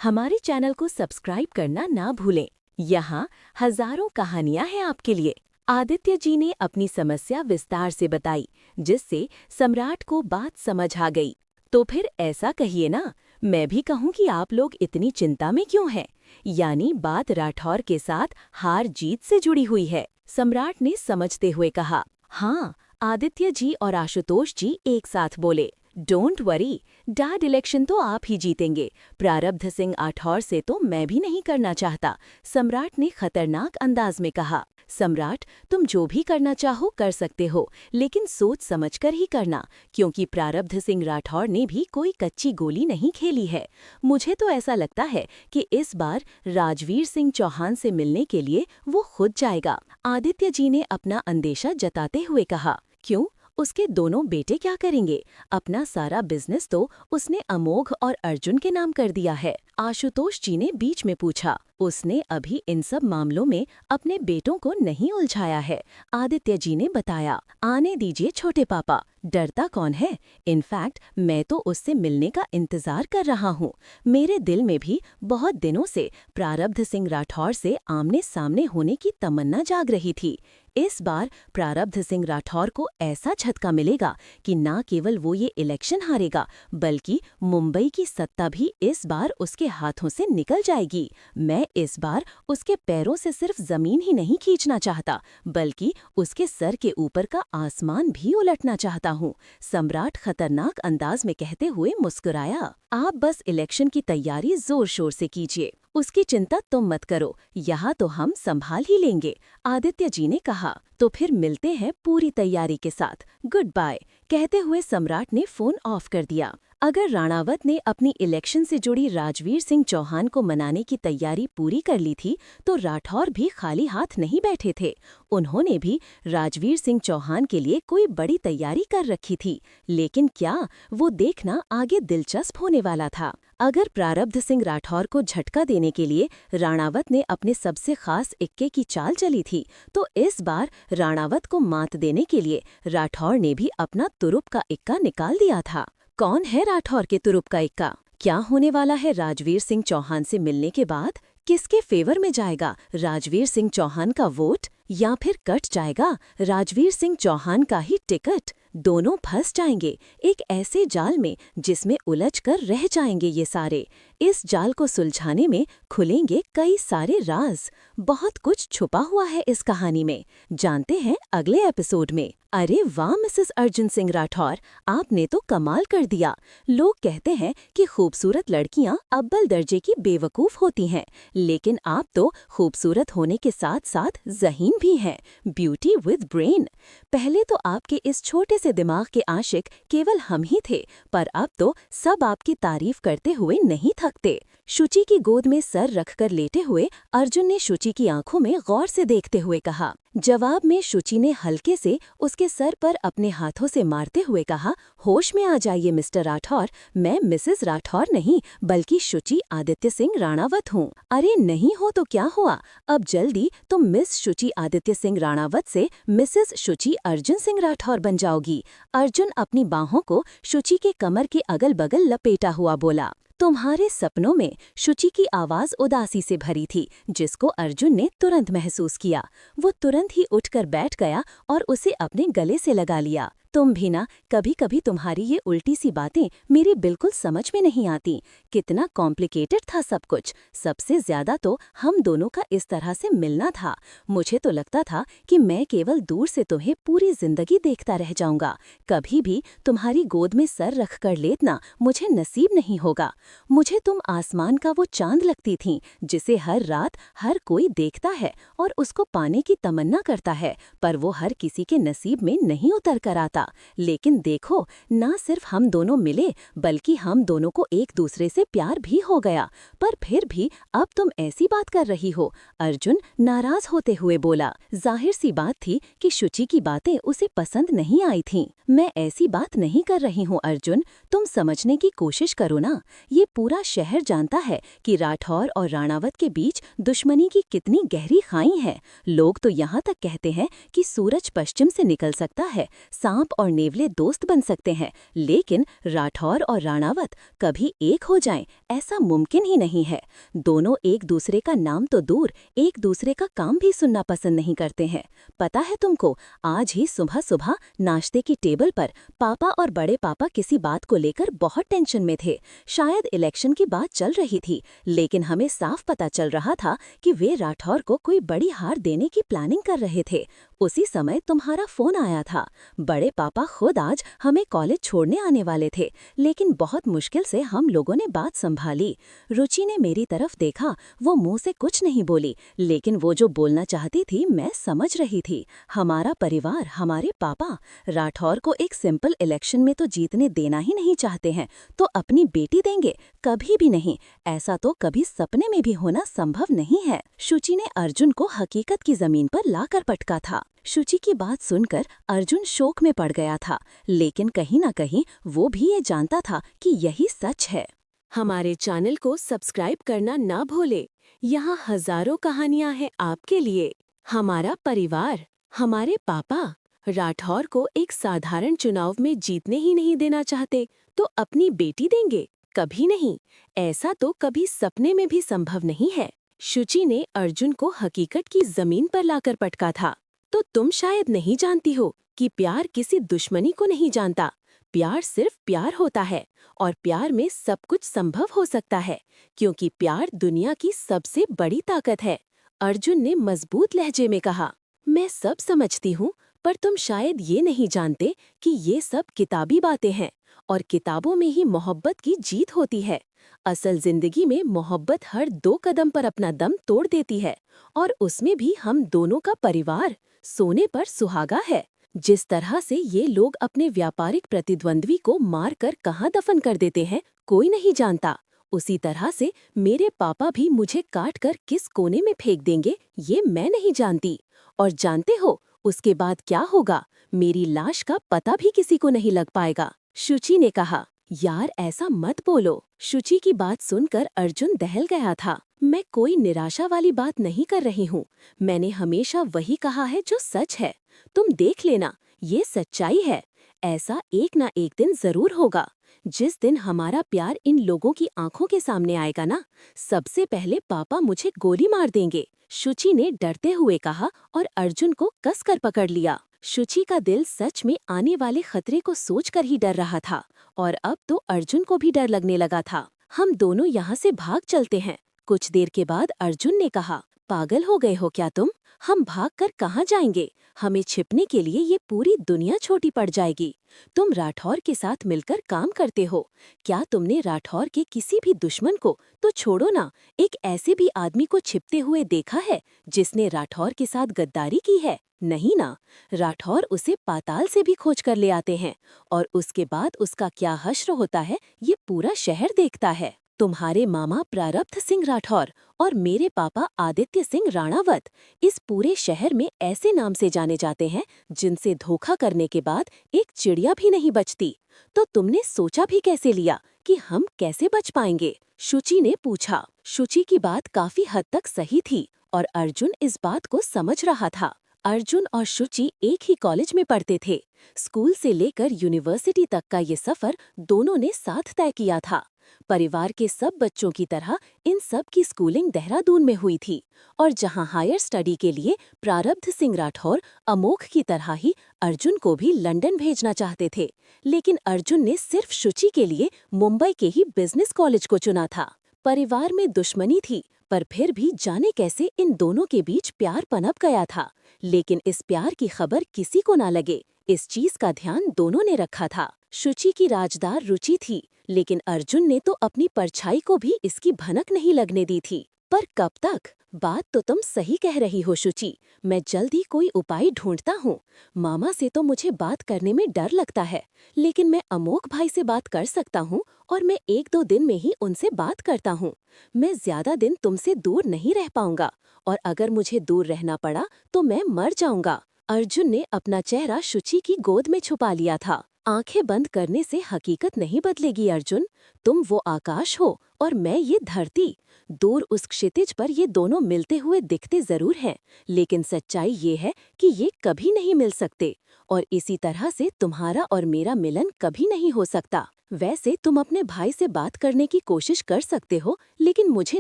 हमारे चैनल को सब्सक्राइब करना ना भूलें। यहाँ हजारों कहानियां हैं आपके लिए। आदित्य जी ने अपनी समस्या विस्तार से बताई, जिससे सम्राट को बात समझ आ गई। तो फिर ऐसा कहिए ना, मैं भी कहूँ कि आप लोग इतनी चिंता में क्यों हैं? यानी बात राठौर के साथ हार जीत से जुड़ी हुई है, सम्राट ने समझते हुए कहा। हाँ, आदित्य जी और आशुतोष जी एक साथ बोले। डोंट वरी, डैड इलेक्शन तो आप ही जीतेंगे। प्रारब्ध सिंह आठौर से तो मैं भी नहीं करना चाहता, सम्राट ने खतरनाक अंदाज में कहा। सम्राट, तुम जो भी करना चाहो कर सकते हो, लेकिन सोच समझकर ही करना, क्योंकि प्रारब्ध सिंह राठौर ने भी कोई कच्ची गोली नहीं खेली है। मुझे तो ऐसा लगता है कि इस बार राजवीर सिंह चौहान से मिलने के लिए वो खुद जाएगा। आदित्य जी ने अपना अंदेशा जताते हुए कहा। क्यों? उसके दोनों बेटे क्या करेंगे? अपना सारा बिजनेस तो उसने अमोघ और अर्जुन के नाम कर दिया है। आशुतोष जी ने बीच में पूछा। उसने अभी इन सब मामलों में अपने बेटों को नहीं उलझाया है, आदित्य जी ने बताया। आने दीजिए छोटे पापा, डरता कौन है? इनफैक्ट मैं तो उससे मिलने का इंतजार कर रहा हूँ। मेरे दिल में भी बहुत दिनों से प्रारब्ध सिंह राठौर से आमने सामने होने की तमन्ना जाग रही थी। इस बार प्रारब्ध सिंह राठौर को ऐसा झटका मिलेगा कि न केवल वो ये इलेक्शन हारेगा, बल्कि मुंबई की सत्ता भी इस बार उसके हाथों से निकल जाएगी। मैं इस बार उसके पैरों से सिर्फ जमीन ही नहीं खींचना चाहता, बल्कि उसके सर के ऊपर का आसमान भी उलटना चाहता हूँ, सम्राट खतरनाक अंदाज में कहते हुए मुस्कुराया। आप बस इलेक्शन की तैयारी जोर शोर से कीजिए, उसकी चिंता तुम मत करो, यहाँ तो हम संभाल ही लेंगे, आदित्य जी ने कहा। तो फिर मिलते हैं पूरी तैयारी के साथ, गुड बाय, कहते हुए सम्राट ने फोन ऑफ कर दिया। अगर राणावत ने अपनी इलेक्शन से जुड़ी राजवीर सिंह चौहान को मनाने की तैयारी पूरी कर ली थी, तो राठौर भी खाली हाथ नहीं बैठे थे। उन्होंने भी राजवीर सिंह चौहान के लिए कोई बड़ी तैयारी कर रखी थी, लेकिन क्या, वो देखना आगे दिलचस्प होने वाला था। अगर प्रारब्ध सिंह राठौर को झटका देने के लिए राणावत ने अपने सबसे खास इक्के की चाल चली थी, तो इस बार राणावत को मात देने के लिए राठौर ने भी अपना तुरुप का इक्का निकाल दिया था। कौन है राठौर के तुरुप का इक्का? क्या होने वाला है राजवीर सिंह चौहान से मिलने के बाद? किसके फेवर में जाएगा राजवीर सिंह चौहान का वोट, या फिर कट जाएगा राजवीर सिंह चौहान का ही टिकट? दोनों फंस जाएंगे एक ऐसे जाल में जिसमें उलझ कर रह जाएंगे ये सारे। इस जाल को सुलझाने में खुलेंगे कई सारे राज। बहुत कुछ छुपा हुआ है इस कहानी में, जानते हैं अगले एपिसोड में। अरे वाह मिसेस अर्जुन सिंह राठौर, आपने तो कमाल कर दिया। लोग कहते हैं कि खूबसूरत लड़कियां अव्वल दर्जे की बेवकूफ होती हैं, लेकिन आप तो खूबसूरत होने के साथ साथ ज़हीन भी हैं, ब्यूटी विद ब्रेन। पहले तो आपके इस छोटे से दिमाग के आशिक केवल हम ही थे, पर अब तो सब आपकी तारीफ करते हुए नहीं थकते। शुचि की गोद में सर रखकर लेटे हुए अर्जुन ने शुचि की आंखों में गौर से देखते हुए कहा। जवाब में शुचि ने हल्के से उसके सर पर अपने हाथों से मारते हुए कहा, होश में आ जाइए मिस्टर राठौर, मैं मिसेस राठौर नहीं बल्कि शुचि आदित्य सिंह राणावत हूँ। अरे नहीं हो तो क्या हुआ, अब जल्दी तुम मिस शुचि आदित्य सिंह राणावत से मिसेस शुचि अर्जुन सिंह राठौर बन जाओगी। अर्जुन अपनी बाहों को शुचि के कमर के अगल बगल लपेटा हुआ बोला। तुम्हारे सपनों में, शुचि की आवाज उदासी से भरी थी, जिसको अर्जुन ने तुरंत महसूस किया। वो तुरंत ही उठकर बैठ गया और उसे अपने गले से लगा लिया। तुम भी ना, कभी कभी तुम्हारी ये उल्टी सी बातें मेरी बिल्कुल समझ में नहीं आती। कितना कॉम्प्लिकेटेड था सब कुछ। सबसे ज्यादा तो हम दोनों का इस तरह से मिलना था। मुझे तो लगता था कि मैं केवल दूर से तुम्हें पूरी जिंदगी देखता रह जाऊंगा। कभी भी तुम्हारी गोद में सर रख कर लेटना मुझे नसीब नहीं होगा। मुझे तुम आसमान का वो चांद लगती थीं, जिसे हर रात हर कोई देखता है और उसको पाने की तमन्ना करता है, पर वो हर किसी के नसीब में नहीं उतर कर आता। लेकिन देखो, ना सिर्फ हम दोनों मिले, बल्कि हम दोनों को एक दूसरे से प्यार भी हो गया। पर फिर भी अब तुम ऐसी बात कर रही हो, अर्जुन नाराज होते हुए बोला। जाहिर सी बात थी कि शुचि की बातें उसे पसंद नहीं आई थीं। मैं ऐसी बात नहीं कर रही हूँ अर्जुन, तुम समझने की कोशिश करो ना। ये पूरा शहर जानता है कि राठौर और राणावत के बीच दुश्मनी की कितनी गहरी खाई है। लोग तो यहाँ तक कहते हैं कि सूरज पश्चिम से निकल सकता है, सांप और नेवले दोस्त बन सकते हैं, लेकिन राठौर और राणावत कभी एक हो जाएं, ऐसा मुमकिन ही नहीं है। दोनों एक दूसरे का नाम तो दूर, एक दूसरे का काम भी सुनना पसंद नहीं करते हैं। पता है तुमको, आज ही सुबह सुबह नाश्ते की टेबल पर पापा और बड़े पापा किसी बात को लेकर बहुत टेंशन में थे। शायद इलेक्शन की बात चल रही थी, लेकिन हमें साफ पता चल रहा था कि वे राठौर को कोई बड़ी हार देने की प्लानिंग कर रहे थे। उसी समय तुम्हारा फोन आया था। बड़े पापा खुद आज हमें कॉलेज छोड़ने आने वाले थे, लेकिन बहुत मुश्किल से हम लोगों ने बात संभाली। रुचि ने मेरी तरफ देखा, वो मुंह से कुछ नहीं बोली, लेकिन वो जो बोलना चाहती थी मैं समझ रही थी। हमारा परिवार, हमारे पापा राठौर को एक सिंपल इलेक्शन में तो जीतने देना ही नहीं चाहते हैं, तो अपनी बेटी देंगे? कभी भी नहीं। ऐसा तो कभी सपने में भी होना संभव नहीं है। शुचि ने अर्जुन को हकीकत की जमीन पर लाकर पटका था। शुचि की बात सुनकर अर्जुन शोक में पड़ गया था, लेकिन कहीं ना कहीं वो भी ये जानता था कि यही सच है। हमारे चैनल को सब्सक्राइब करना ना भूले। यहाँ हजारों कहानियां हैं आपके लिए। हमारा परिवार, हमारे पापा राठौर को एक साधारण चुनाव में जीतने ही नहीं देना चाहते, तो अपनी बेटी देंगे? कभी नहीं। ऐसा तो कभी सपने में भी संभव नहीं है। शुचि ने अर्जुन को हकीकत की जमीन पर लाकर पटका था। तो तुम शायद नहीं जानती हो कि प्यार किसी दुश्मनी को नहीं जानता। प्यार सिर्फ प्यार होता है, और प्यार में सब कुछ संभव हो सकता है, क्योंकि प्यार दुनिया की सबसे बड़ी ताकत है। अर्जुन ने मजबूत लहजे में कहा, मैं सब समझती हूँ, पर तुम शायद ये नहीं जानते कि ये सब किताबी बातें हैं, और किताबों में ही मोहब्बत की जीत होती है। असल जिंदगी में मोहब्बत हर 2 कदम पर अपना दम तोड़ देती है, और उसमें भी हम दोनों का परिवार सोने पर सुहागा है। जिस तरह से ये लोग अपने व्यापारिक प्रतिद्वंद्वी को मारकर कहाँ दफन कर देते हैं, कोई नहीं जानता। उसी तरह से मेरे पापा भी मुझे काट कर किस कोने में फेंक देंगे, ये मैं नहीं जानती। और जानते हो उसके बाद क्या होगा? मेरी लाश का पता भी किसी को नहीं लग पाएगा। शुचि ने कहा, यार ऐसा मत बोलो। शुचि की बात सुनकर अर्जुन दहल गया था। मैं कोई निराशा वाली बात नहीं कर रही हूँ। मैंने हमेशा वही कहा है जो सच है। तुम देख लेना, ये सच्चाई है। ऐसा एक ना एक दिन जरूर होगा। जिस दिन हमारा प्यार इन लोगों की आंखों के सामने आएगा ना, सबसे पहले पापा मुझे गोली मार देंगे। शुचि ने डरते हुए कहा और अर्जुन को कसकर पकड़ लिया। शुचि का दिल सच में आने वाले खतरे को सोचकर ही डर रहा था, और अब तो अर्जुन को भी डर लगने लगा था। हम दोनों यहाँ से भाग चलते हैं। कुछ देर के बाद अर्जुन ने कहा, पागल हो गए हो क्या तुम? हम भागकर कहाँ जाएंगे? हमें छिपने के लिए ये पूरी दुनिया छोटी पड़ जाएगी। तुम राठौर के साथ मिलकर काम करते हो। क्या तुमने राठौर के किसी भी दुश्मन को, तो छोड़ो ना, एक ऐसे भी आदमी को छिपते हुए देखा है जिसने राठौर के साथ गद्दारी की है? नहीं ना। राठौर उसे पाताल से भी खोज कर ले आते हैं, और उसके बाद उसका क्या हश्र होता है ये पूरा शहर देखता है। तुम्हारे मामा प्रारब्ध सिंह राठौर और मेरे पापा आदित्य सिंह राणावत इस पूरे शहर में ऐसे नाम से जाने जाते हैं जिनसे धोखा करने के बाद एक चिड़िया भी नहीं बचती। तो तुमने सोचा भी कैसे लिया कि हम कैसे बच पाएंगे? शुचि ने पूछा। शुचि की बात काफी हद तक सही थी, और अर्जुन इस बात को समझ रहा था। अर्जुन और शुचि एक ही कॉलेज में पढ़ते थे। स्कूल से लेकर यूनिवर्सिटी तक का ये सफर दोनों ने साथ तय किया था। परिवार के सब बच्चों की तरह इन सब की स्कूलिंग देहरादून में हुई थी, और जहां हायर स्टडी के लिए प्रारब्ध सिंह राठौर अमोघ की तरह ही अर्जुन को भी लंदन भेजना चाहते थे, लेकिन अर्जुन ने सिर्फ शुचि के लिए मुंबई के ही बिजनेस कॉलेज को चुना था। परिवार में दुश्मनी थी, पर फिर भी जाने कैसे इन दोनों के बीच प्यार पनप गया था। लेकिन इस प्यार की खबर किसी को ना लगे, इस चीज का ध्यान दोनों ने रखा था। शुचि की राजदार रुचि थी, लेकिन अर्जुन ने तो अपनी परछाई को भी इसकी भनक नहीं लगने दी थी। पर कब तक? बात तो तुम सही कह रही हो शुचि। मैं जल्द ही कोई उपाय ढूंढता हूँ। मामा से तो मुझे बात करने में डर लगता है, लेकिन मैं अमोघ भाई से बात कर सकता हूँ, और मैं 1-2 दिन में ही उनसे बात करता हूँ। मैं ज्यादा दिन तुमसे दूर नहीं रह पाऊंगा, और अगर मुझे दूर रहना पड़ा तो मैं मर जाऊंगा। अर्जुन ने अपना चेहरा शुचि की गोद में छुपा लिया था। आंखें बंद करने से हकीकत नहीं बदलेगी अर्जुन। तुम वो आकाश हो और मैं ये धरती। दूर उस क्षितिज पर ये दोनों मिलते हुए दिखते जरूर हैं, लेकिन सच्चाई ये है कि ये कभी नहीं मिल सकते। और इसी तरह से तुम्हारा और मेरा मिलन कभी नहीं हो सकता। वैसे तुम अपने भाई से बात करने की कोशिश कर सकते हो, लेकिन मुझे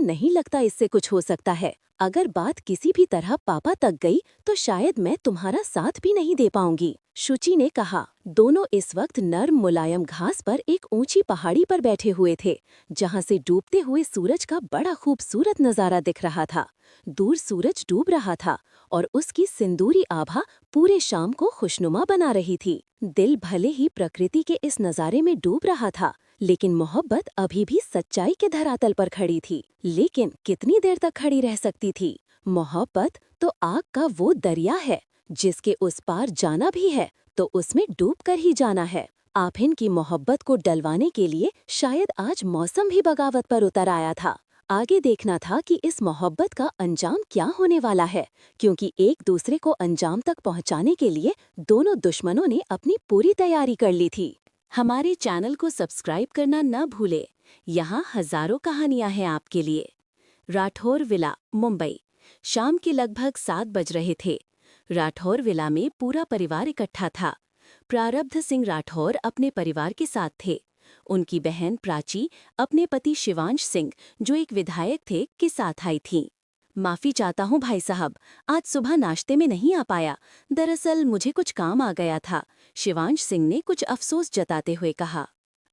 नहीं लगता इससे कुछ हो सकता है। अगर बात किसी भी तरह पापा तक गई तो शायद मैं तुम्हारा साथ भी नहीं दे पाऊंगी, शुचि ने कहा। दोनों इस वक्त नर्म मुलायम घास पर एक ऊंची पहाड़ी पर बैठे हुए थे, जहां से डूबते हुए सूरज का बड़ा खूबसूरत नजारा दिख रहा था। दूर सूरज डूब रहा था और उसकी सिंदूरी आभा पूरे शाम को खुशनुमा बना रही थी। दिल भले ही प्रकृति के इस नजारे में डूब रहा था, लेकिन मोहब्बत अभी भी सच्चाई के धरातल पर खड़ी थी। लेकिन कितनी देर तक खड़ी रह सकती थी? मोहब्बत तो आग का वो दरिया है जिसके उस पार जाना भी है तो उसमें डूबकर ही जाना है। आफिन की मोहब्बत को डलवाने के लिए शायद आज मौसम भी बगावत पर उतर आया था। आगे देखना था कि इस मोहब्बत का अंजाम क्या होने वाला है, क्योंकि एक दूसरे को अंजाम तक पहुंचाने के लिए दोनों दुश्मनों ने अपनी पूरी तैयारी कर ली थी। हमारे चैनल को सब्सक्राइब करना न भूले। यहाँ हजारों कहानियां हैं आपके लिए। राठौर विला, मुंबई। शाम के लगभग 7 बज रहे थे। राठौर विला में पूरा परिवार इकट्ठा था। प्रारब्ध सिंह राठौर अपने परिवार के साथ थे। उनकी बहन प्राची अपने पति शिवांश सिंह, जो एक विधायक थे, के साथ आई थीं। माफी चाहता हूँ भाई साहब, आज सुबह नाश्ते में नहीं आ पाया। दरअसल मुझे कुछ काम आ गया था, शिवांश सिंह ने कुछ अफसोस जताते हुए कहा।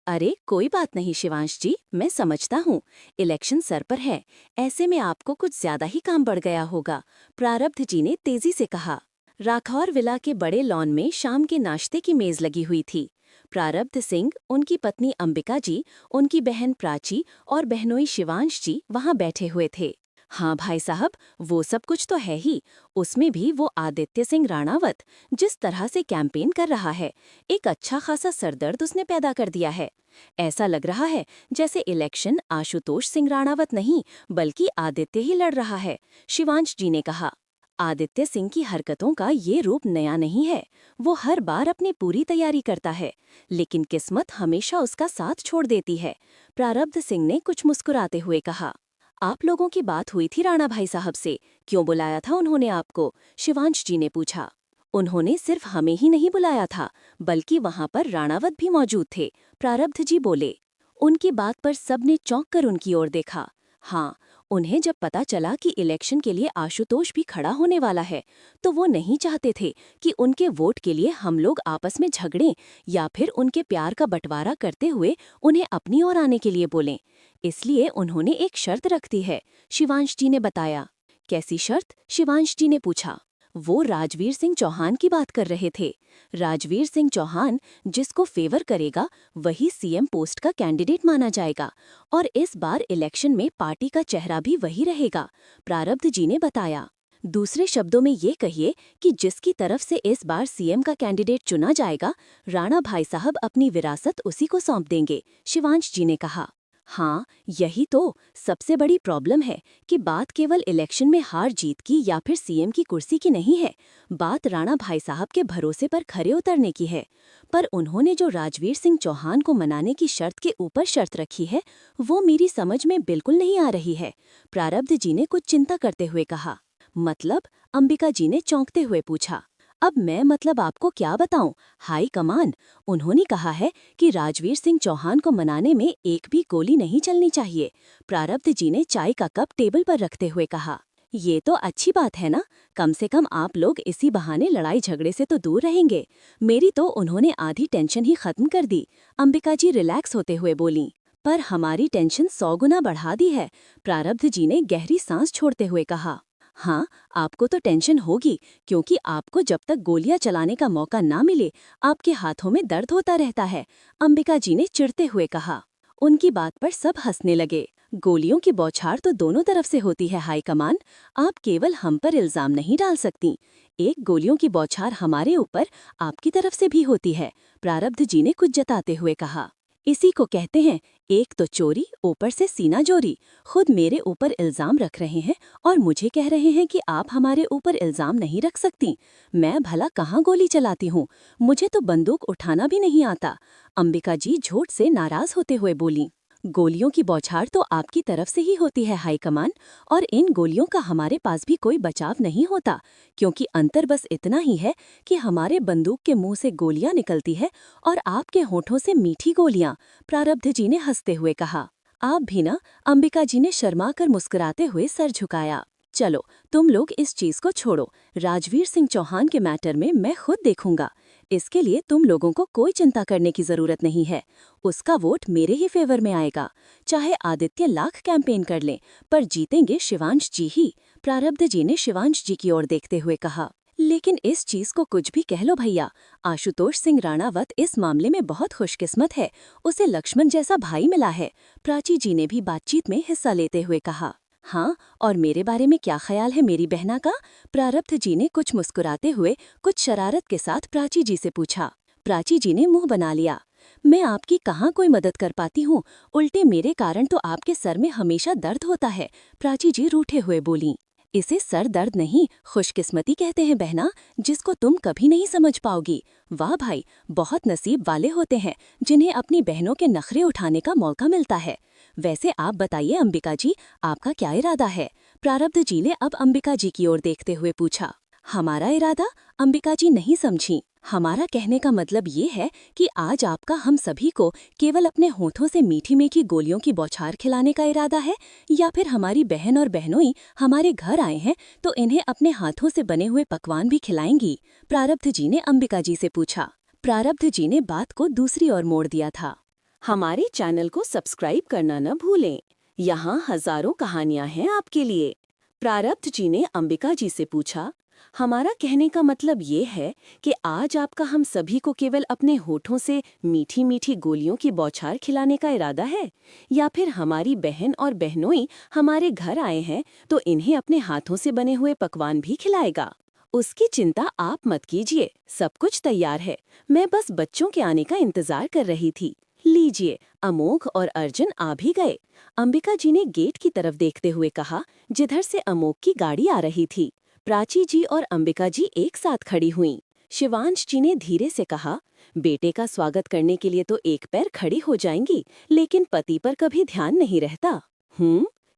अरे कोई बात नहीं शिवांश जी, मैं समझता हूँ, इलेक्शन सर पर है, ऐसे में आपको कुछ ज्यादा ही काम बढ़ गया होगा, प्रारब्ध जी ने तेजी से कहा। राठौर विला के बड़े लॉन में शाम के नाश्ते की मेज लगी हुई थी। प्रारब्ध सिंह, उनकी पत्नी अंबिका जी, उनकी बहन प्राची और बहनोई शिवांश जी वहां बैठे हुए थे। हाँ भाई साहब, वो सब कुछ तो है ही, उसमें भी वो आदित्य सिंह राणावत जिस तरह से कैंपेन कर रहा है, एक अच्छा खासा सरदर्द उसने पैदा कर दिया है। ऐसा लग रहा है जैसे इलेक्शन आशुतोष सिंह राणावत नहीं बल्कि आदित्य ही लड़ रहा है, शिवांश जी ने कहा। आदित्य सिंह की हरकतों का ये रूप नया नहीं है। वो हर बार अपनी पूरी तैयारी करता है, लेकिन किस्मत हमेशा उसका साथ छोड़ देती है, प्रारब्ध सिंह ने कुछ मुस्कुराते हुए कहा। आप लोगों की बात हुई थी राणा भाई साहब से, क्यों बुलाया था उन्होंने आपको? शिवांश जी ने पूछा। उन्होंने सिर्फ हमें ही नहीं बुलाया था, बल्कि वहां पर राणावत भी मौजूद थे, प्रारब्ध जी बोले। उनकी बात पर सबने चौंक कर उनकी ओर देखा। हाँ, उन्हें जब पता चला कि इलेक्शन के लिए आशुतोष भी खड़ा होने वाला है, तो वो नहीं चाहते थे कि उनके वोट के लिए हम लोग आपस में झगड़ें या फिर उनके प्यार का बंटवारा करते हुए उन्हें अपनी ओर आने के लिए बोलें। इसलिए उन्होंने एक शर्त रख दी है, शिवांश जी ने बताया। कैसी शर्त? शिवांश जी ने पूछा। वो राजवीर सिंह चौहान की बात कर रहे थे। राजवीर सिंह चौहान जिसको फेवर करेगा वही सीएम पोस्ट का कैंडिडेट माना जाएगा, और इस बार इलेक्शन में पार्टी का चेहरा भी वही रहेगा, प्रारब्ध जी ने बताया। दूसरे शब्दों में ये कहिए कि जिसकी तरफ से इस बार सीएम का कैंडिडेट चुना जाएगा, राणा भाई साहब अपनी विरासत उसी को सौंप देंगे, शिवांश जी ने कहा। हाँ, यही तो सबसे बड़ी प्रॉब्लम है कि बात केवल इलेक्शन में हार जीत की या फिर सीएम की कुर्सी की नहीं है, बात राणा भाई साहब के भरोसे पर खरे उतरने की है। पर उन्होंने जो राजवीर सिंह चौहान को मनाने की शर्त के ऊपर शर्त रखी है, वो मेरी समझ में बिल्कुल नहीं आ रही है, प्रारब्ध जी ने कुछ चिंता करते हुए कहा। मतलब? अंबिका जी ने चौंकते हुए पूछा। अब मैं मतलब आपको क्या बताऊं? हाई कमान, उन्होंने कहा है कि राजवीर सिंह चौहान को मनाने में एक भी गोली नहीं चलनी चाहिए, प्रारब्ध जी ने चाय का कप टेबल पर रखते हुए कहा। ये तो अच्छी बात है ना, कम से कम आप लोग इसी बहाने लड़ाई झगड़े से तो दूर रहेंगे। मेरी तो उन्होंने आधी टेंशन ही खत्म कर दी, अंबिका जी रिलैक्स होते हुए बोली। पर हमारी टेंशन 100 गुना बढ़ा दी है, प्रारब्ध जी ने गहरी सांस छोड़ते हुए कहा। हाँ, आपको तो टेंशन होगी, क्योंकि आपको जब तक गोलियां चलाने का मौका ना मिले आपके हाथों में दर्द होता रहता है, अंबिका जी ने चिढ़ते हुए कहा। उनकी बात पर सब हंसने लगे। गोलियों की बौछार तो दोनों तरफ से होती है हाईकमान, आप केवल हम पर इल्जाम नहीं डाल सकती। एक गोलियों की बौछार हमारे ऊपर आपकी तरफ से भी होती है, प्रारब्ध जी ने कुछ जताते हुए कहा। इसी को कहते हैं एक तो चोरी ऊपर से सीना जोरी। खुद मेरे ऊपर इल्जाम रख रहे हैं और मुझे कह रहे हैं कि आप हमारे ऊपर इल्जाम नहीं रख सकती। मैं भला कहाँ गोली चलाती हूँ, मुझे तो बंदूक उठाना भी नहीं आता। अंबिका जी झूठ से नाराज होते हुए बोली। गोलियों की बौछार तो आपकी तरफ से ही होती है हाईकमान, और इन गोलियों का हमारे पास भी कोई बचाव नहीं होता, क्योंकि अंतर बस इतना ही है कि हमारे बंदूक के मुंह से गोलियां निकलती है और आपके होठों से मीठी गोलियां। प्रारब्ध जी ने हंसते हुए कहा। आप भी ना, अंबिका जी ने शर्माकर मुस्कुराते हुए सर झुकाया। चलो तुम लोग इस चीज को छोड़ो, राजवीर सिंह चौहान के मैटर में मैं खुद देखूंगा। इसके लिए तुम लोगों को कोई चिंता करने की जरूरत नहीं है। उसका वोट मेरे ही फेवर में आएगा। चाहे आदित्य लाख कैंपेन कर लें, पर जीतेंगे शिवांश जी ही। प्रारब्ध जी ने शिवांश जी की ओर देखते हुए कहा। लेकिन इस चीज को कुछ भी कह लो भैया, आशुतोष सिंह राणावत इस मामले में बहुत खुशकिस्मत है। उसे लक्ष्मण जैसा भाई मिला है। प्राची जी ने भी बातचीत में हिस्सा लेते हुए कहा। हाँ, और मेरे बारे में क्या ख्याल है मेरी बहना का? प्रारब्ध जी ने कुछ मुस्कुराते हुए कुछ शरारत के साथ प्राची जी से पूछा। प्राची जी ने मुंह बना लिया। मैं आपकी कहाँ कोई मदद कर पाती हूँ, उल्टे मेरे कारण तो आपके सर में हमेशा दर्द होता है। प्राची जी रूठे हुए बोली। इसे सर दर्द नहीं, खुशकिस्मती कहते हैं बहना, जिसको तुम कभी नहीं समझ पाओगी। वाह भाई, बहुत नसीब वाले होते हैं जिन्हें अपनी बहनों के नखरे उठाने का मौका मिलता है। वैसे आप बताइए अंबिका जी, आपका क्या इरादा है? प्रारब्ध जी ने अब अंबिका जी की ओर देखते हुए पूछा। हमारा इरादा? अंबिका जी नहीं समझी। हमारा कहने का मतलब ये है कि आज आपका हम सभी को केवल अपने होठों से मीठी मीठी गोलियों की बौछार खिलाने का इरादा है, या फिर हमारी बहन और बहनोई हमारे घर आए हैं तो इन्हें अपने हाथों से बने हुए पकवान भी खिलाएंगी? प्रारब्ध जी ने अंबिका जी से पूछा। प्रारब्ध जी ने बात को दूसरी ओर मोड़ दिया था। हमारे चैनल को सब्सक्राइब करना न भूलें, यहाँ हजारों कहानियां हैं आपके लिए। प्रारब्ध जी ने अंबिका जी से पूछा। हमारा कहने का मतलब ये है कि आज आपका हम सभी को केवल अपने होठों से मीठी मीठी गोलियों की बौछार खिलाने का इरादा है, या फिर हमारी बहन और बहनोई हमारे घर आए हैं तो इन्हें अपने हाथों से बने हुए पकवान भी खिलाएगा? उसकी चिंता आप मत कीजिए, सब कुछ तैयार है। मैं बस बच्चों के आने का इंतजार कर रही थी। लीजिए, अमोघ और अर्जुन आ भी गए। अंबिका जी ने गेट की तरफ देखते हुए कहा, जिधर से अमोघ की गाड़ी आ रही थी। प्राची जी और अंबिका जी एक साथ खड़ी हुईं। शिवांश जी ने धीरे से कहा, बेटे का स्वागत करने के लिए तो एक पैर खड़ी हो जाएंगी, लेकिन पति पर कभी ध्यान नहीं रहता।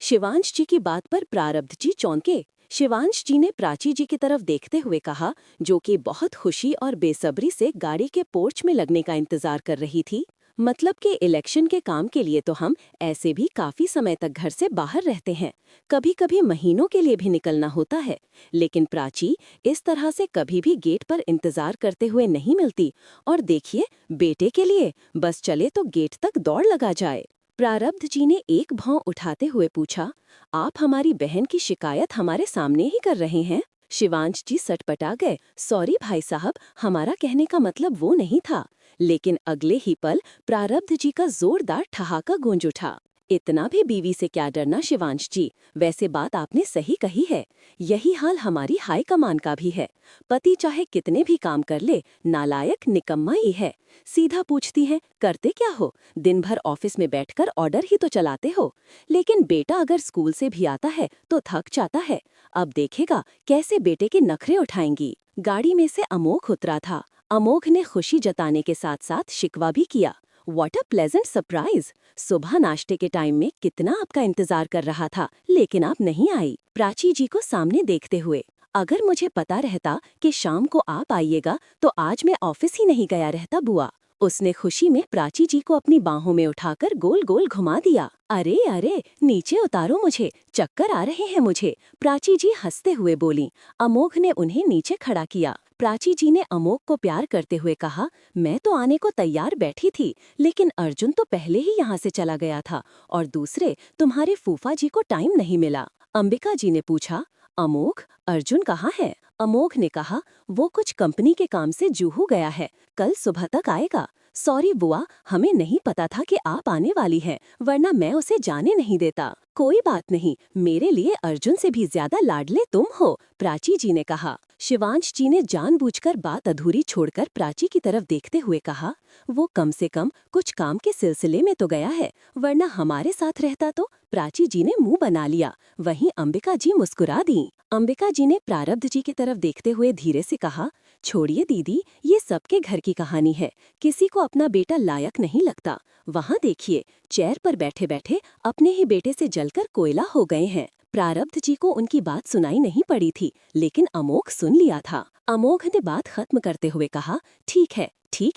शिवांश जी की बात पर प्रारब्ध जी चौंके। शिवांश जी ने प्राची जी की तरफ देखते हुए कहा, जो कि बहुत खुशी और बेसब्री से गाड़ी के पोर्च में लगने का इंतजार कर रही थी। मतलब कि इलेक्शन के काम के लिए तो हम ऐसे भी काफी समय तक घर से बाहर रहते हैं, कभी कभी महीनों के लिए भी निकलना होता है, लेकिन प्राची इस तरह से कभी भी गेट पर इंतजार करते हुए नहीं मिलती। और देखिए, बेटे के लिए बस चले तो गेट तक दौड़ लगा जाए। प्रारब्ध जी ने एक भौं उठाते हुए पूछा, आप हमारी बहन की शिकायत हमारे सामने ही कर रहे हैं? शिवांश जी सटपटा गए। सॉरी भाई साहब, हमारा कहने का मतलब वो नहीं था। लेकिन अगले ही पल प्रारब्ध जी का जोरदार ठहाका गूंज उठा। इतना भी बीवी से क्या डरना शिवांश जी, वैसे बात आपने सही कही है। यही हाल हमारी हाई कमान का भी है। पति चाहे कितने भी काम कर ले, नालायक निकम्मा ही है। सीधा पूछती है, करते क्या हो? दिन भर ऑफिस में बैठकर ऑर्डर ही तो चलाते हो। लेकिन बेटा अगर स्कूल से भी आता है तो थक जाता है। अब देखेगा कैसे बेटे के नखरे उठाएंगी। गाड़ी में से अमोघ उतरा था। अमोघ ने खुशी जताने के साथ साथ शिकवा भी किया। What a pleasant surprise! सुबह नाश्ते के टाइम में कितना आपका इंतजार कर रहा था, लेकिन आप नहीं आई। प्राची जी को सामने देखते हुए, अगर मुझे पता रहता कि शाम को आप आइएगा तो आज मैं ऑफिस ही नहीं गया रहता बुआ। उसने खुशी में प्राची जी को अपनी बाहों में उठाकर गोल गोल घुमा दिया। अरे अरे, नीचे उतारो मुझे, चक्कर आ रहे हैं मुझे, प्राची जी हंसते हुए बोली। अमोघ ने उन्हें नीचे खड़ा किया। प्राची जी ने अमोघ को प्यार करते हुए कहा, मैं तो आने को तैयार बैठी थी, लेकिन अर्जुन तो पहले ही यहाँ से चला गया था, और दूसरे तुम्हारे फूफा जी को टाइम नहीं मिला। अंबिका जी ने पूछा, अमोघ, अर्जुन कहाँ है? अमोघ ने कहा, वो कुछ कंपनी के काम से जूहू गया है, कल सुबह तक आएगा। सॉरी बुआ, हमें नहीं पता था कि आप आने वाली हैं, वरना मैं उसे जाने नहीं देता। कोई बात नहीं, मेरे लिए अर्जुन से भी ज्यादा लाडले तुम हो, प्राची जी ने कहा। शिवांश जी ने जानबूझकर बात अधूरी छोड़कर प्राची की तरफ देखते हुए कहा, वो कम से कम कुछ काम के सिलसिले में तो गया है, वरना हमारे साथ रहता तो। प्राची जी ने मुंह बना लिया। वहीं अंबिका जी मुस्कुरा दी। अंबिका जी ने प्रारब्ध जी की तरफ देखते हुए धीरे से कहा, छोड़िए दीदी, ये सबके घर की कहानी है। किसी को अपना बेटा लायक नहीं लगता। वहाँ देखिए, चेयर पर बैठे बैठे अपने ही बेटे से जलकर कोयला हो गए हैं। प्रारब्ध जी को उनकी बात सुनाई नहीं पड़ी थी, लेकिन अमोघ सुन लिया था। अमोघ ने बात खत्म करते हुए कहा, ठीक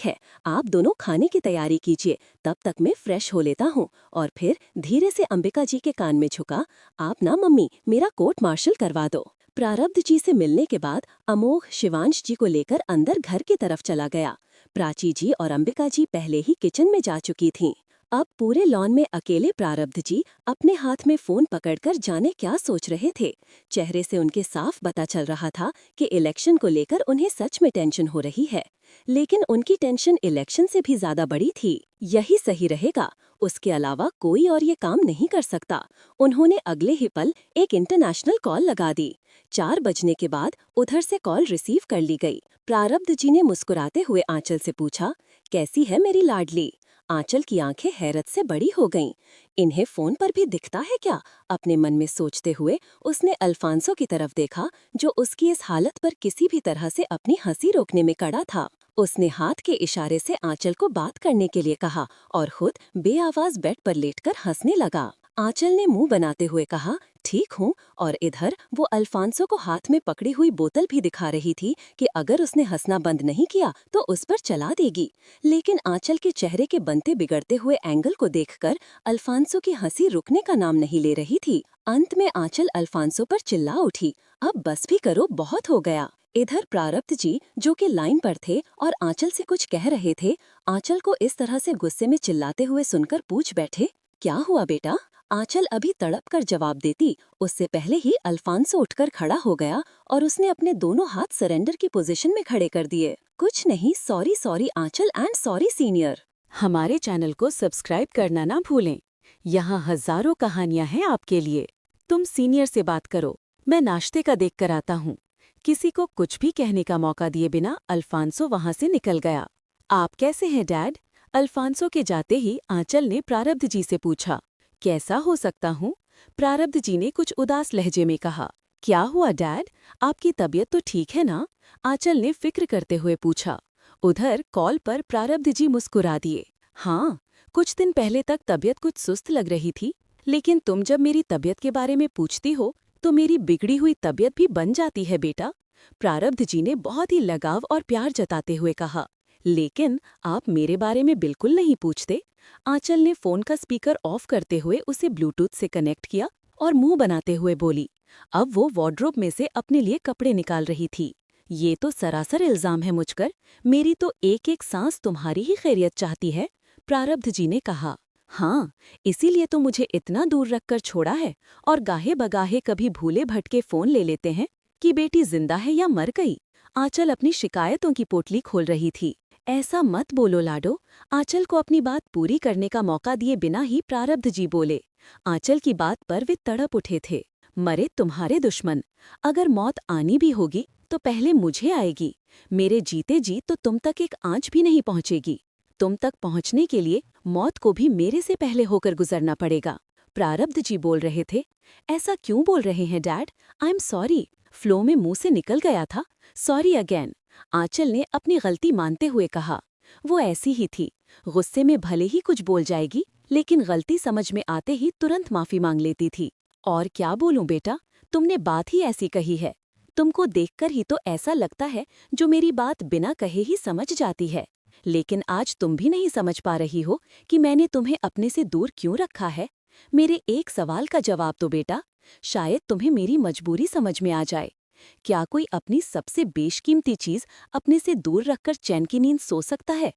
है, आप दोनों खाने की तैयारी कीजिए, तब तक मैं फ्रेश हो लेता हूँ। और फिर धीरे से अंबिका जी के कान में झुका, आप ना मम्मी, मेरा कोर्ट मार्शल करवा दो। प्रारब्ध जी से मिलने के बाद अमोघ शिवांश जी को लेकर अंदर घर की तरफ चला गया। प्राची जी और अंबिका जी पहले ही किचन में जा चुकी थीं। अब पूरे लॉन में अकेले प्रारब्ध जी अपने हाथ में फोन पकड़कर जाने क्या सोच रहे थे। चेहरे से उनके साफ पता चल रहा था कि इलेक्शन को लेकर उन्हें सच में टेंशन हो रही है, लेकिन उनकी टेंशन इलेक्शन से भी ज्यादा बड़ी थी। यही सही रहेगा, उसके अलावा कोई और ये काम नहीं कर सकता। उन्होंने अगले ही पल एक इंटरनेशनल कॉल लगा दी। 4 बजने के बाद उधर से कॉल रिसीव कर ली गई। प्रारब्ध जी ने मुस्कुराते हुए आंचल से पूछा, कैसी है मेरी लाडली? आंचल की आंखें हैरत से बड़ी हो गईं। इन्हें फोन पर भी दिखता है क्या? अपने मन में सोचते हुए उसने अल्फांसो की तरफ देखा, जो उसकी इस हालत पर किसी भी तरह से अपनी हंसी रोकने में कड़ा था। उसने हाथ के इशारे से आंचल को बात करने के लिए कहा और खुद बेआवाज बेड पर लेटकर हंसने लगा। आंचल ने मुंह बनाते हुए कहा, ठीक हूँ। और इधर वो अल्फांसो को हाथ में पकड़ी हुई बोतल भी दिखा रही थी कि अगर उसने हंसना बंद नहीं किया तो उस पर चला देगी। लेकिन आंचल के चेहरे के बनते बिगड़ते हुए एंगल को देखकर अल्फांसो की हंसी रुकने का नाम नहीं ले रही थी। अंत में आंचल अल्फांसो पर चिल्ला उठी, अब बस भी करो, बहुत हो गया। इधर प्रारब्ध जी, जो कि लाइन पर थे और आंचल से कुछ कह रहे थे, आंचल को इस तरह से गुस्से में चिल्लाते हुए सुनकर पूछ बैठे, क्या हुआ बेटा? आंचल अभी तड़प कर जवाब देती, उससे पहले ही अल्फांसो उठकर खड़ा हो गया और उसने अपने दोनों हाथ सरेंडर की पोजीशन में खड़े कर दिए। कुछ नहीं, sorry sorry Aanchal and sorry senior. हमारे चैनल को सब्सक्राइब करना ना भूलें। यहाँ हजारों कहानियाँ हैं आपके लिए। तुम सीनियर से बात करो, मैं नाश्ते का देख कर आता हूँ। किसी को कुछ भी कहने का मौका दिए बिना अल्फांसो वहाँ से निकल गया। आप कैसे हैं डैड? अल्फांसो के जाते ही आंचल ने प्रारब्ध जी से पूछा। कैसा हो सकता हूँ? प्रारब्ध जी ने कुछ उदास लहजे में कहा। क्या हुआ डैड, आपकी तबीयत तो ठीक है ना? आंचल ने फिक्र करते हुए पूछा। उधर कॉल पर प्रारब्ध जी मुस्कुरा दिए। हाँ, कुछ दिन पहले तक तबीयत कुछ सुस्त लग रही थी, लेकिन तुम जब मेरी तबीयत के बारे में पूछती हो तो मेरी बिगड़ी हुई तबीयत भी बन जाती है बेटा। प्रारब्ध जी ने बहुत ही लगाव और प्यार जताते हुए कहा। लेकिन आप मेरे बारे में बिल्कुल नहीं पूछते। आंचल ने फोन का स्पीकर ऑफ करते हुए उसे ब्लूटूथ से कनेक्ट किया और मुंह बनाते हुए बोली। अब वो वार्डरोब में से अपने लिए कपड़े निकाल रही थी। ये तो सरासर इल्जाम है मुझ पर। मेरी तो एक एक सांस तुम्हारी ही खैरियत चाहती है, प्रारब्ध जी ने कहा। हाँ, इसीलिए तो मुझे इतना दूर रखकर छोड़ा है और गाहे बगाहे कभी भूले भटके फोन ले लेते हैं कि बेटी जिंदा है या मर गई। आंचल अपनी शिकायतों की पोटली खोल रही थी। ऐसा मत बोलो लाडो। आंचल को अपनी बात पूरी करने का मौका दिए बिना ही प्रारब्ध जी बोले। आंचल की बात पर वे तड़प उठे थे। मरे तुम्हारे दुश्मन, अगर मौत आनी भी होगी तो पहले मुझे आएगी। मेरे जीते जी तो तुम तक एक आंच भी नहीं पहुंचेगी। तुम तक पहुंचने के लिए मौत को भी मेरे से पहले होकर गुजरना पड़ेगा। प्रारब्ध जी बोल रहे थे। ऐसा क्यों बोल रहे हैं dad? I am sorry, flow में मुंह से निकल गया था। सॉरी अगेन, आंचल ने अपनी गलती मानते हुए कहा। वो ऐसी ही थी, गुस्से में भले ही कुछ बोल जाएगी, लेकिन गलती समझ में आते ही तुरंत माफी मांग लेती थी। और क्या बोलूं बेटा, तुमने बात ही ऐसी कही है। तुमको देखकर ही तो ऐसा लगता है जो मेरी बात बिना कहे ही समझ जाती है। लेकिन आज तुम भी नहीं समझ पा रही हो कि मैंने तुम्हें अपने से दूर क्यों रखा है। मेरे एक सवाल का जवाब दो बेटा, शायद तुम्हें मेरी मजबूरी समझ में आ जाए। क्या कोई अपनी सबसे बेशकीमती चीज अपने से दूर रखकर चैन की नींद सो सकता है?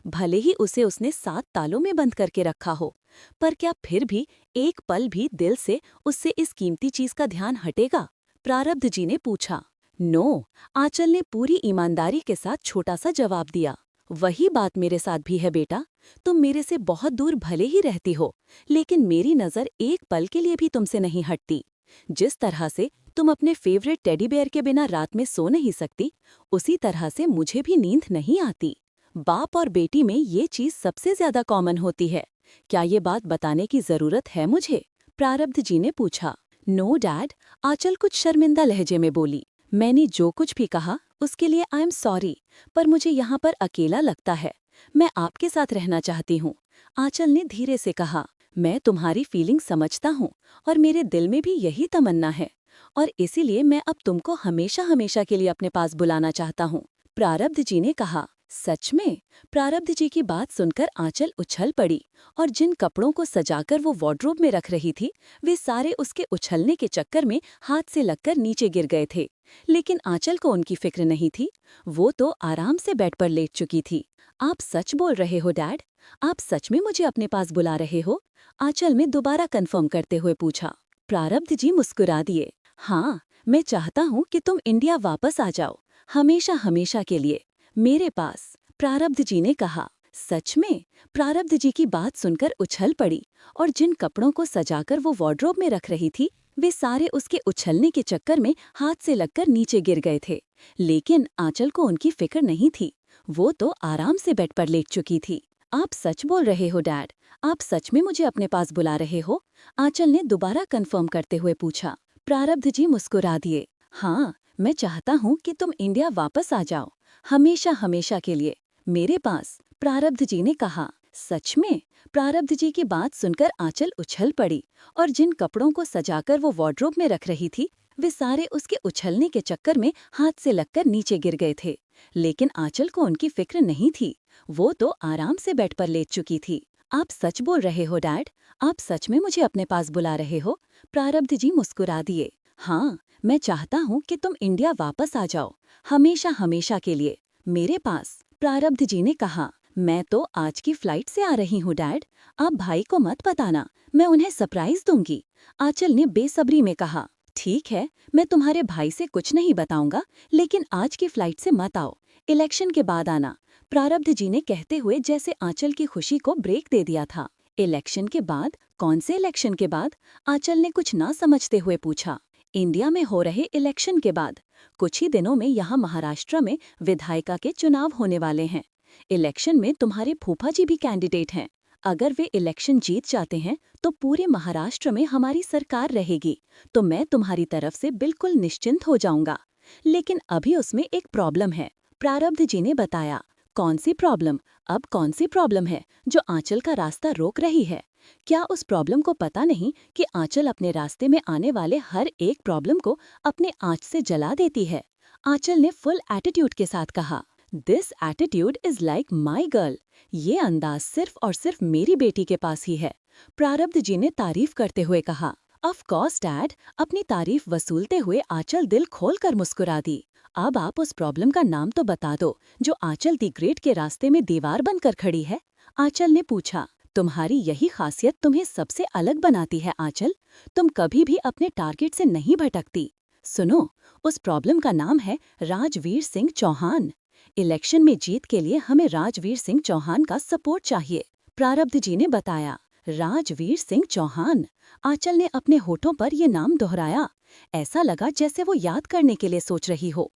भले ही उसे उसने 7 तालों में बंद करके रखा हो, पर क्या फिर भी एक पल भी दिल से उससे इस कीमती चीज का ध्यान हटेगा? प्रारब्ध जी ने पूछा। नो, आंचल ने पूरी ईमानदारी के साथ छोटा सा जवाब दिया। वही बात मेरे साथ भी है बेटा। तुम मेरे से बहुत दूर भले ही रहती हो, लेकिन मेरी नजर एक पल के लिए भी तुमसे नहीं हटती। जिस तरह से तुम अपने फेवरेट टेडी बेयर के बिना रात में सो नहीं सकती, उसी तरह से मुझे भी नींद नहीं आती। बाप और बेटी में ये चीज सबसे ज्यादा कॉमन होती है। क्या ये बात बताने की जरूरत है मुझे? प्रारब्ध जी ने पूछा। नो डैड, आंचल कुछ शर्मिंदा लहजे में बोली। मैंने जो कुछ भी कहा उसके लिए आई एम सॉरी, पर मुझे यहाँ पर अकेला लगता है। मैं आपके साथ रहना चाहती हूँ। आंचल ने धीरे से कहा। मैं तुम्हारी फीलिंग समझता हूँ और मेरे दिल में भी यही तमन्ना है, और इसीलिए मैं अब तुमको हमेशा हमेशा के लिए अपने पास बुलाना चाहता हूँ। प्रारब्ध जी ने कहा। सच में? प्रारब्ध जी की बात सुनकर आंचल उछल पड़ी और जिन कपड़ों को सजाकर वो वार्डरोब में रख रही थी, वे सारे उसके उछलने के चक्कर में हाथ से लगकर नीचे गिर गए थे। लेकिन आंचल को उनकी फिक्र नहीं थी। वो तो आराम से बेड पर लेट चुकी थी। आप सच बोल रहे हो डैड? आप सच में मुझे अपने पास बुला रहे हो? आंचल ने दोबारा कंफर्म करते हुए पूछा। प्रारब्ध जी मुस्कुरा दिए। हाँ, मैं चाहता हूँ कि तुम इंडिया वापस आ जाओ, हमेशा हमेशा के लिए मेरे पास। प्रारब्ध जी ने कहा। सच में? प्रारब्ध जी की बात सुनकर उछल पड़ी और जिन कपड़ों को सजाकर वो वार्डरोब में रख रही थी, वे सारे उसके उछलने के चक्कर में हाथ से लगकर नीचे गिर गए थे। लेकिन आंचल को उनकी फिक्र नहीं थी। वो तो आराम से बेड पर लेट चुकी थी। आप सच बोल रहे हो डैड? आप सच में मुझे अपने पास बुला रहे हो? आंचल ने दोबारा कंफर्म करते हुए पूछा। प्रारब्ध जी मुस्कुरा दिए। हाँ, मैं चाहता हूँ कि तुम इंडिया वापस आ जाओ, हमेशा हमेशा के लिए मेरे पास। प्रारब्ध जी ने कहा। सच में? प्रारब्ध जी की बात सुनकर आंचल उछल पड़ी और जिन कपड़ों को सजाकर वो वार्डरोब में रख रही थी, वे सारे उसके उछलने के चक्कर में हाथ से लगकर नीचे गिर गए थे। लेकिन आंचल को उनकी फिक्र नहीं थी। वो तो आराम से बेड पर लेट चुकी थी। आप सच बोल रहे हो डैड? आप सच में मुझे अपने पास बुला रहे हो? प्रारब्ध जी मुस्कुरा दिए। हाँ, मैं चाहता हूँ कि तुम इंडिया वापस आ जाओ, हमेशा हमेशा के लिए मेरे पास। प्रारब्ध जी ने कहा। मैं तो आज की फ्लाइट से आ रही हूँ डैड। आप भाई को मत बताना, मैं उन्हें सरप्राइज दूंगी। आंचल ने बेसब्री में कहा। ठीक है, मैं तुम्हारे भाई से कुछ नहीं बताऊंगा, लेकिन आज की फ्लाइट से मत आओ, इलेक्शन के बाद आना। प्रारब्ध जी ने कहते हुए जैसे आंचल की खुशी को ब्रेक दे दिया था। इलेक्शन के बाद? कौन से इलेक्शन के बाद? आंचल ने कुछ ना समझते हुए पूछा। इंडिया में हो रहे इलेक्शन के बाद। कुछ ही दिनों में यहाँ महाराष्ट्र में विधायिका के चुनाव होने वाले हैं। इलेक्शन में तुम्हारे फूफा जी भी कैंडिडेट हैं। अगर वे इलेक्शन जीत जाते हैं तो पूरे महाराष्ट्र में हमारी सरकार रहेगी, तो मैं तुम्हारी तरफ से बिल्कुल निश्चिंत हो जाऊंगा। लेकिन अभी उसमें एक प्रॉब्लम है, प्रारब्ध जी ने बताया। कौन सी प्रॉब्लम? अब कौन सी प्रॉब्लम है जो आंचल का रास्ता रोक रही है? क्या उस प्रॉब्लम को पता नहीं कि आंचल अपने रास्ते में आने वाले हर एक प्रॉब्लम को अपने आंच से जला देती है? आंचल ने फुल एटीट्यूड के साथ कहा। This attitude is like my girl. ये अंदाज सिर्फ और सिर्फ मेरी बेटी के पास ही है। प्रारब्ध जी ने तारीफ करते हुए कहा। Of course dad. अपनी तारीफ वसूलते हुए आंचल दिल खोलकर मुस्कुरा दी। अब आप उस प्रॉब्लम का नाम तो बता दो जो आंचल दी ग्रेट के रास्ते में दीवार बनकर खड़ी है। आंचल ने पूछा। तुम्हारी यही खासियत तुम्हें सबसे अलग बनाती है आंचल। तुम कभी भी अपने टारगेट से नहीं भटकती। सुनो, उस प्रॉब्लम का नाम है राजवीर सिंह चौहान। इलेक्शन में जीत के लिए हमें राजवीर सिंह चौहान का सपोर्ट चाहिए। प्रारब्ध जी ने बताया। राजवीर सिंह चौहान। आंचल ने अपने होठों पर ये नाम दोहराया। ऐसा लगा जैसे वो याद करने के लिए सोच रही हो।